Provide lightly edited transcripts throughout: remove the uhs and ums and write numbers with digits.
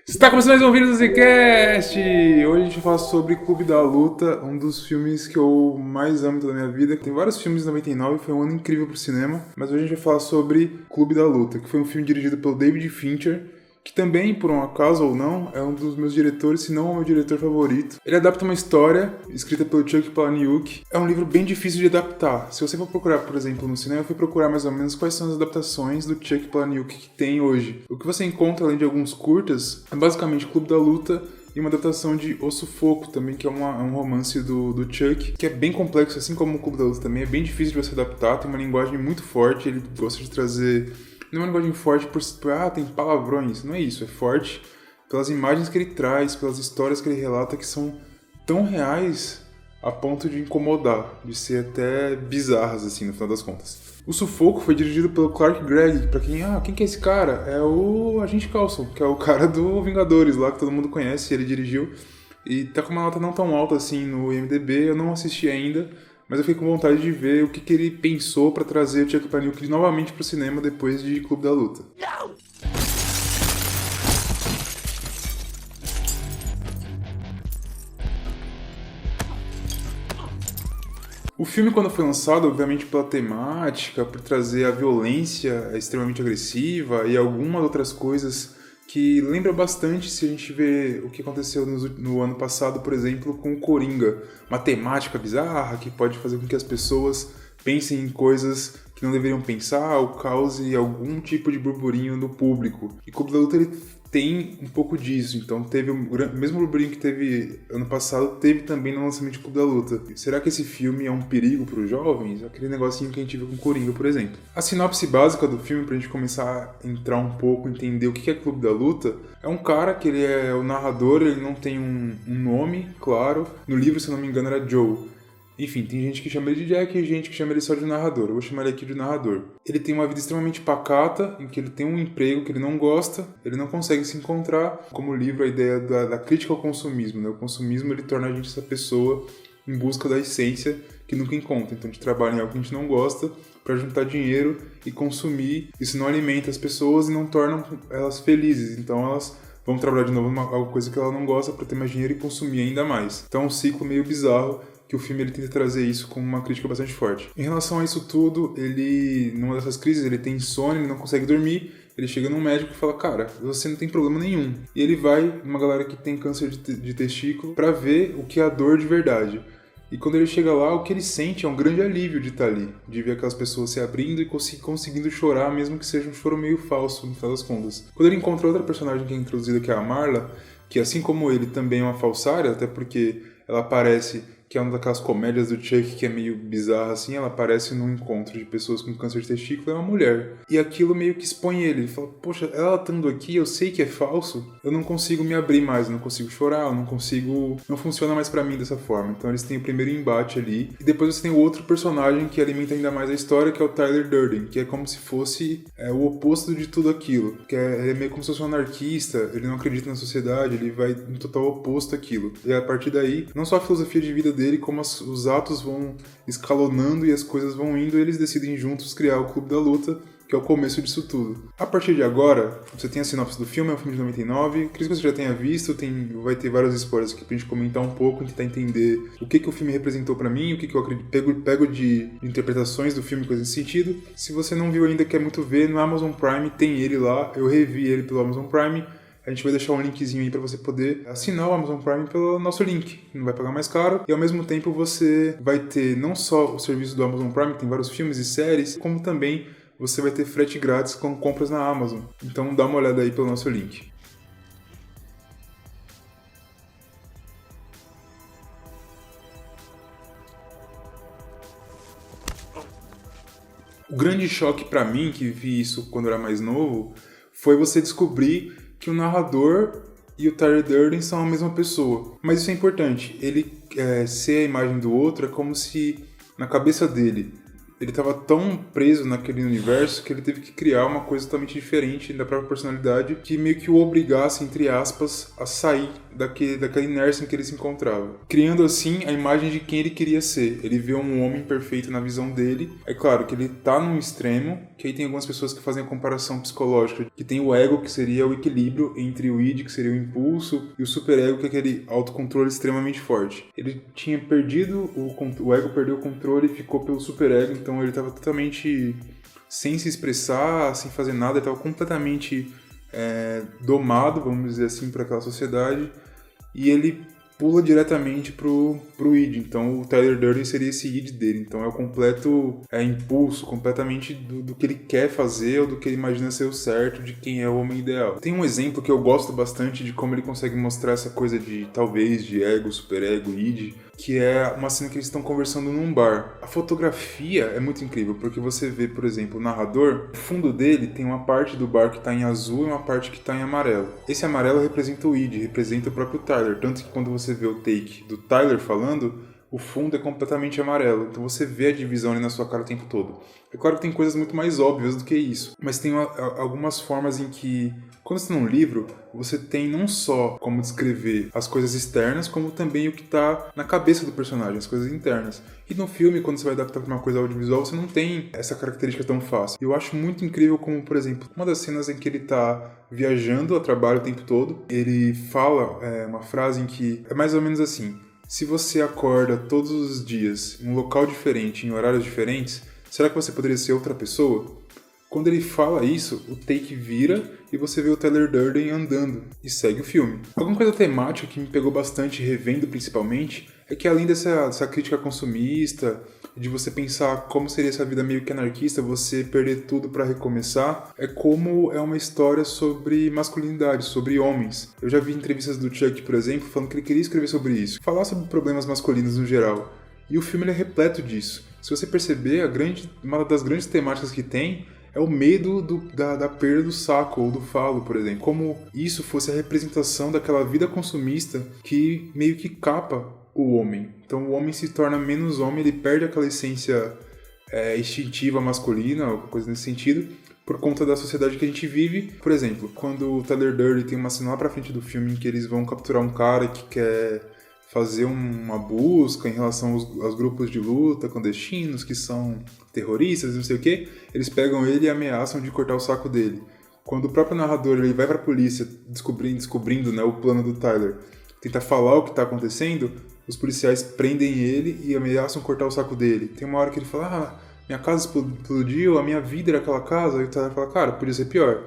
Está começando mais um vídeo do Zcast! Hoje a gente vai falar sobre Clube da Luta, um dos filmes que eu mais amo da minha vida. Tem vários filmes em 99, foi um ano incrível pro cinema, mas hoje a gente vai falar sobre Clube da Luta, que foi um filme dirigido pelo David Fincher, que também, por um acaso ou não, é um dos meus diretores, se não o meu diretor favorito. Ele adapta uma história escrita pelo Chuck Palahniuk. É um livro bem difícil de adaptar. Se você for procurar, por exemplo, no cinema, eu fui procurar mais ou menos quais são as adaptações do Chuck Palahniuk que tem hoje. O que você encontra, além de alguns curtas, é basicamente Clube da Luta e uma adaptação de O Sufoco também, que é um romance do Chuck, que é bem complexo, assim como o Clube da Luta também. É bem difícil de você adaptar, tem uma linguagem muito forte, ele gosta de trazer... Não é uma linguagem forte por tem palavrões, não é isso, é forte pelas imagens que ele traz, pelas histórias que ele relata que são tão reais a ponto de incomodar, de ser até bizarras assim no final das contas. O Sufoco foi dirigido pelo Clark Gregg, pra quem que é esse cara? É o Agente Coulson, que é o cara do Vingadores lá, que todo mundo conhece, ele dirigiu e tá com uma nota não tão alta assim no IMDb, eu não assisti ainda. Mas eu fiquei com vontade de ver o que ele pensou pra trazer o Chuck Palahniuk novamente pro cinema depois de Clube da Luta. Não! O filme, quando foi lançado, obviamente pela temática, por trazer a violência extremamente agressiva e algumas outras coisas que lembra bastante se a gente vê o que aconteceu no ano passado, por exemplo, com o Coringa. Uma temática bizarra que pode fazer com que as pessoas pensem em coisas que não deveriam pensar ou cause algum tipo de burburinho no público. E Clube da Luta ele tem um pouco disso, então teve o mesmo burburinho que teve ano passado, teve também no lançamento de Clube da Luta. Será que esse filme é um perigo para os jovens? Aquele negocinho que a gente viu com Coringa, por exemplo. A sinopse básica do filme, pra gente começar a entrar um pouco, entender o que é Clube da Luta, é um cara que ele é o narrador, ele não tem um nome, claro. No livro, se eu não me engano, era Joe. Enfim, tem gente que chama ele de Jack e gente que chama ele só de narrador. Eu vou chamar ele aqui de narrador. Ele tem uma vida extremamente pacata, em que ele tem um emprego que ele não gosta, ele não consegue se encontrar. Como o livro, a ideia da crítica ao consumismo, né? O consumismo, ele torna a gente essa pessoa em busca da essência que nunca encontra. Então a gente trabalha em algo que a gente não gosta para juntar dinheiro e consumir. Isso não alimenta as pessoas e não torna elas felizes. Então elas vão trabalhar de novo em alguma coisa que ela não gosta para ter mais dinheiro e consumir ainda mais. Então é um ciclo meio bizarro que o filme ele tenta trazer isso com uma crítica bastante forte. Em relação a isso tudo, ele, numa dessas crises, ele tem insônia, ele não consegue dormir, ele chega num médico e fala, cara, você não tem problema nenhum. E ele vai numa galera que tem câncer de testículo pra ver o que é a dor de verdade. E quando ele chega lá, o que ele sente é um grande alívio de estar ali, de ver aquelas pessoas se abrindo e conseguindo chorar, mesmo que seja um choro meio falso, no final das contas. Quando ele encontra outra personagem que é introduzida, que é a Marla, que assim como ele também é uma falsária, até porque ela parece que é uma daquelas comédias do Chuck que é meio bizarra assim, ela aparece num encontro de pessoas com câncer de testículo, é uma mulher. E aquilo meio que expõe ele. Ele fala, poxa, ela estando aqui, eu sei que é falso, eu não consigo me abrir mais, eu não consigo chorar, eu não consigo... Não funciona mais pra mim dessa forma. Então eles têm o primeiro embate ali. E depois você tem o outro personagem que alimenta ainda mais a história, que é o Tyler Durden, que é como se fosse o oposto de tudo aquilo. Ele é meio como se fosse um anarquista, ele não acredita na sociedade, ele vai no total oposto àquilo. E a partir daí, não só a filosofia de vida dele, como os atos vão escalonando e as coisas vão indo, e eles decidem juntos criar o Clube da Luta, que é o começo disso tudo. A partir de agora, você tem a sinopse do filme, é um filme de 99, acredito que você já tenha visto, vai ter vários spoilers aqui pra gente comentar um pouco, tentar entender o que o filme representou pra mim, o que eu acredito, pego de interpretações do filme, coisa nesse sentido. Se você não viu ainda, quer muito ver, no Amazon Prime tem ele lá, eu revi ele pelo Amazon Prime. A gente vai deixar um linkzinho aí para você poder assinar o Amazon Prime pelo nosso link. Não vai pagar mais caro. E ao mesmo tempo você vai ter não só o serviço do Amazon Prime, que tem vários filmes e séries, como também você vai ter frete grátis com compras na Amazon. Então dá uma olhada aí pelo nosso link. O grande choque para mim, que vi isso quando eu era mais novo, foi você descobrir que o narrador e o Tyler Durden são a mesma pessoa. Mas isso é importante. Ele ser a imagem do outro é como se, na cabeça dele, ele estava tão preso naquele universo que ele teve que criar uma coisa totalmente diferente da própria personalidade que meio que o obrigasse, entre aspas, a sair daquela inércia em que ele se encontrava. Criando assim a imagem de quem ele queria ser. Ele vê um homem perfeito na visão dele. É claro que ele tá num extremo, que aí tem algumas pessoas que fazem a comparação psicológica, que tem o ego, que seria o equilíbrio entre o id, que seria o impulso, e o superego, que é aquele autocontrole extremamente forte. Ele tinha perdido, o ego perdeu o controle e ficou pelo superego, então ele estava totalmente sem se expressar, sem fazer nada, ele estava completamente domado, vamos dizer assim, por aquela sociedade, e ele pula diretamente pro id. Então o Tyler Durden seria esse id dele. Então é o completo impulso, completamente do que ele quer fazer ou do que ele imagina ser o certo, de quem é o homem ideal. Tem um exemplo que eu gosto bastante de como ele consegue mostrar essa coisa de, talvez, de ego, superego, id, que é uma cena que eles estão conversando num bar. A fotografia é muito incrível, porque você vê, por exemplo, o narrador, no fundo dele tem uma parte do bar que está em azul e uma parte que está em amarelo. Esse amarelo representa o id, representa o próprio Tyler, tanto que quando você vê o take do Tyler falando, o fundo é completamente amarelo, então você vê a divisão ali na sua cara o tempo todo. É claro que tem coisas muito mais óbvias do que isso, mas tem algumas formas em que, quando você tem um livro, você tem não só como descrever as coisas externas, como também o que está na cabeça do personagem, as coisas internas. E no filme, quando você vai adaptar para uma coisa audiovisual, você não tem essa característica tão fácil. Eu acho muito incrível como, por exemplo, uma das cenas em que ele está viajando a trabalho o tempo todo, ele fala uma frase em que é mais ou menos assim: se você acorda todos os dias em um local diferente, em horários diferentes, será que você poderia ser outra pessoa? Quando ele fala isso, o take vira e você vê o Tyler Durden andando e segue o filme. Alguma coisa temática que me pegou bastante, revendo principalmente, é que além dessa crítica consumista, de você pensar como seria essa vida meio que anarquista, você perder tudo para recomeçar, é como é uma história sobre masculinidade, sobre homens. Eu já vi entrevistas do Chuck, por exemplo, falando que ele queria escrever sobre isso, falar sobre problemas masculinos no geral. E o filme ele é repleto disso. Se você perceber, uma das grandes temáticas que tem é o medo da perda do saco ou do falo, por exemplo. Como isso fosse a representação daquela vida consumista que meio que capa o homem. Então o homem se torna menos homem, ele perde aquela essência instintiva masculina, alguma coisa nesse sentido, por conta da sociedade que a gente vive. Por exemplo, quando o Tyler Durden tem uma cena lá pra frente do filme em que eles vão capturar um cara que quer fazer uma busca em relação aos grupos de luta clandestinos que são terroristas, não sei o que, eles pegam ele e ameaçam de cortar o saco dele. Quando o próprio narrador ele vai pra polícia descobrindo, né, o plano do Tyler, tenta falar o que tá acontecendo, os policiais prendem ele e ameaçam cortar o saco dele. Tem uma hora que ele fala, minha casa explodiu, a minha vida era aquela casa, e o Tyler fala, cara, podia ser pior.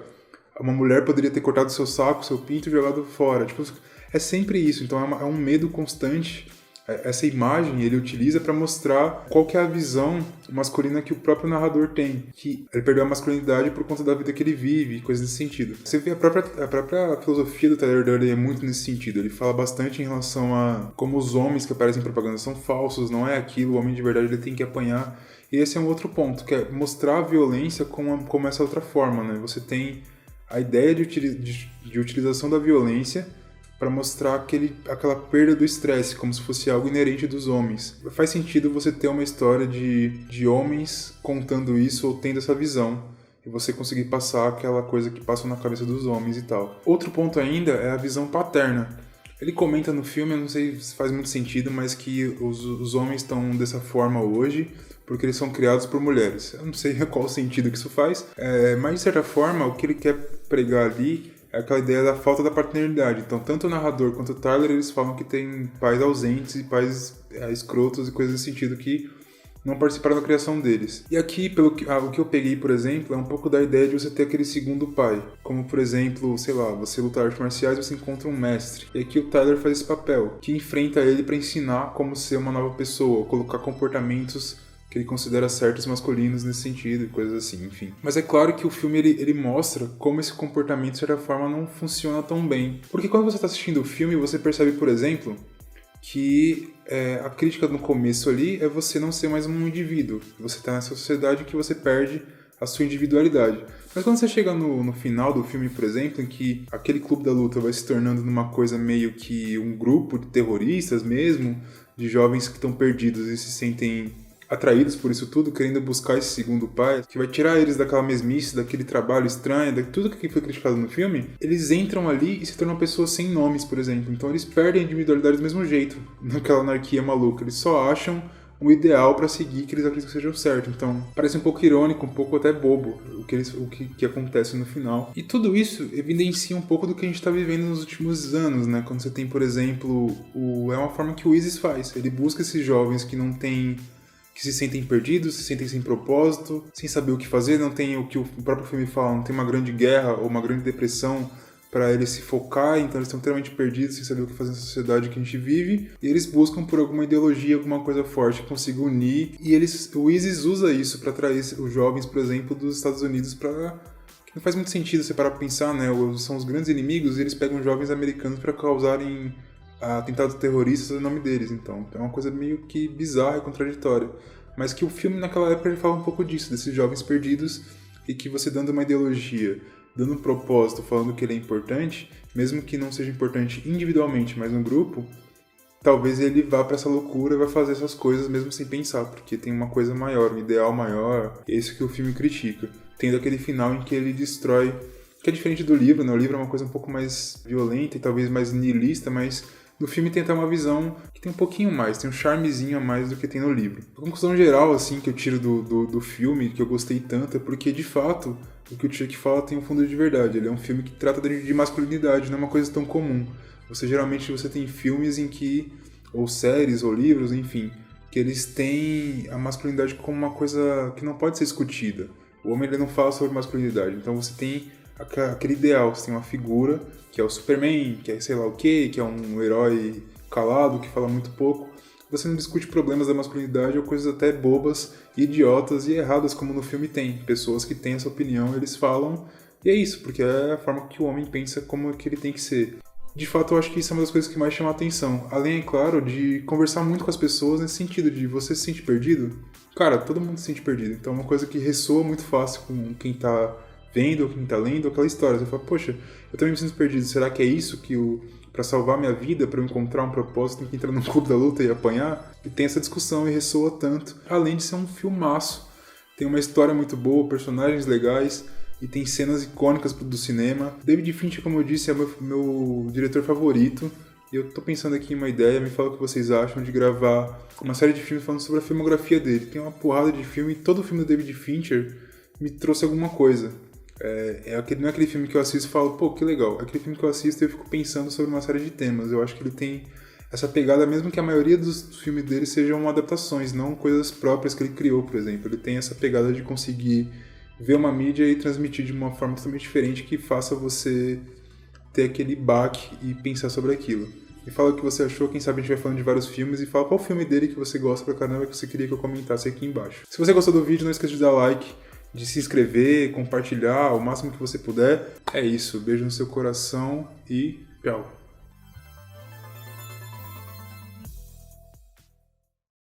Uma mulher poderia ter cortado seu saco, seu pinto e jogado fora. Tipo, é sempre isso, então é um medo constante. Essa imagem ele utiliza para mostrar qual que é a visão masculina que o próprio narrador tem, que ele perdeu a masculinidade por conta da vida que ele vive, coisas nesse sentido. Você vê a própria filosofia do Tyler Durden é muito nesse sentido. Ele fala bastante em relação a como os homens que aparecem em propaganda são falsos, não é aquilo, o homem de verdade ele tem que apanhar. E esse é um outro ponto, que é mostrar a violência como essa outra forma, né? Você tem a ideia de utilização da violência para mostrar aquela perda do estresse, como se fosse algo inerente dos homens. Faz sentido você ter uma história de homens contando isso ou tendo essa visão, e você conseguir passar aquela coisa que passa na cabeça dos homens e tal. Outro ponto ainda é a visão paterna. Ele comenta no filme, eu não sei se faz muito sentido, mas que os homens estão dessa forma hoje porque eles são criados por mulheres. Eu não sei qual sentido que isso faz, mas de certa forma o que ele quer pregar ali é aquela ideia da falta da paternidade. Então, tanto o narrador quanto o Tyler, eles falam que tem pais ausentes e pais escrotos e coisas nesse sentido que não participaram da criação deles. E aqui, o que eu peguei, por exemplo, é um pouco da ideia de você ter aquele segundo pai. Como, por exemplo, sei lá, você luta artes marciais e você encontra um mestre. E aqui o Tyler faz esse papel, que enfrenta ele para ensinar como ser uma nova pessoa, colocar comportamentos que ele considera certos masculinos nesse sentido e coisas assim, enfim. Mas é claro que o filme ele mostra como esse comportamento, de certa forma, não funciona tão bem. Porque quando você está assistindo o filme, você percebe, por exemplo, que a crítica no começo ali é você não ser mais um indivíduo. Você está nessa sociedade que você perde a sua individualidade. Mas quando você chega no final do filme, por exemplo, em que aquele clube da luta vai se tornando numa coisa meio que um grupo de terroristas mesmo, de jovens que estão perdidos e se sentem atraídos por isso tudo, querendo buscar esse segundo pai, que vai tirar eles daquela mesmice, daquele trabalho estranho, de tudo que foi criticado no filme, eles entram ali e se tornam pessoas sem nomes, por exemplo. Então eles perdem a individualidade do mesmo jeito, naquela anarquia maluca. Eles só acham um ideal para seguir que eles acreditam que seja o certo. Então, parece um pouco irônico, um pouco até bobo que acontece no final. E tudo isso evidencia um pouco do que a gente está vivendo nos últimos anos, né? Quando você tem, por exemplo, é uma forma que o ISIS faz. Ele busca esses jovens que não têm, que se sentem perdidos, se sentem sem propósito, sem saber o que fazer, não tem o que o próprio filme fala, não tem uma grande guerra ou uma grande depressão para eles se focar, então eles estão totalmente perdidos, sem saber o que fazer na sociedade que a gente vive, e eles buscam por alguma ideologia, alguma coisa forte que consiga unir, e o ISIS usa isso para atrair os jovens, por exemplo, dos Estados Unidos para... que não faz muito sentido você parar para pensar, né? São os grandes inimigos e eles pegam jovens americanos para causarem atentados terroristas em nome deles, então é uma coisa meio que bizarra e contraditória, mas que o filme naquela época ele fala um pouco disso, desses jovens perdidos, e que você dando uma ideologia, dando um propósito, falando que ele é importante, mesmo que não seja importante individualmente, mas no grupo, talvez ele vá para essa loucura e vai fazer essas coisas mesmo sem pensar, porque tem uma coisa maior, um ideal maior, é isso que o filme critica. Tendo aquele final em que ele destrói, que é diferente do livro, né? O livro é uma coisa um pouco mais violenta e talvez mais nihilista, mas no filme tem até uma visão que tem um pouquinho mais, tem um charmezinho a mais do que tem no livro. A conclusão geral, assim, que eu tiro do filme, que eu gostei tanto, é porque, de fato, o que o Chuck fala tem um fundo de verdade. Ele é um filme que trata de masculinidade, não é uma coisa tão comum. Geralmente você tem filmes em que, ou séries, ou livros, enfim, que eles têm a masculinidade como uma coisa que não pode ser discutida. O homem ele não fala sobre masculinidade, então você tem aquele ideal, você tem uma figura, que é o Superman, que é sei lá o quê, que é um herói calado, que fala muito pouco. Você não discute problemas da masculinidade ou coisas até bobas, idiotas e erradas, como no filme tem. Pessoas que têm essa opinião, eles falam, e é isso, porque é a forma que o homem pensa como que ele tem que ser. De fato, eu acho que isso é uma das coisas que mais chama a atenção. Além, é claro, de conversar muito com as pessoas nesse sentido de você se sente perdido. Cara, todo mundo se sente perdido. Então é uma coisa que ressoa muito fácil com quem tá vendo ou quem tá lendo aquela história. Você fala, poxa, eu também me sinto perdido. Será que é isso que pra salvar minha vida, pra eu encontrar um propósito, tem que entrar no clube da luta e apanhar? E tem essa discussão e ressoa tanto. Além de ser um filmaço. Tem uma história muito boa, personagens legais e tem cenas icônicas do cinema. David Fincher, como eu disse, é meu diretor favorito. E eu tô pensando aqui em uma ideia, me fala o que vocês acham de gravar uma série de filmes falando sobre a filmografia dele. Tem uma porrada de filme e todo filme do David Fincher me trouxe alguma coisa. Não é aquele filme que eu assisto e falo, pô, que legal. É aquele filme que eu assisto e eu fico pensando sobre uma série de temas. Eu acho que ele tem essa pegada, mesmo que a maioria dos filmes dele sejam adaptações, não coisas próprias que ele criou, por exemplo. Ele tem essa pegada de conseguir ver uma mídia e transmitir de uma forma totalmente diferente que faça você ter aquele baque e pensar sobre aquilo. Me fala o que você achou, quem sabe a gente vai falando de vários filmes e fala qual filme dele que você gosta pra caramba que você queria que eu comentasse aqui embaixo. Se você gostou do vídeo, não esqueça de dar like, de se inscrever, compartilhar o máximo que você puder. É isso, beijo no seu coração e tchau.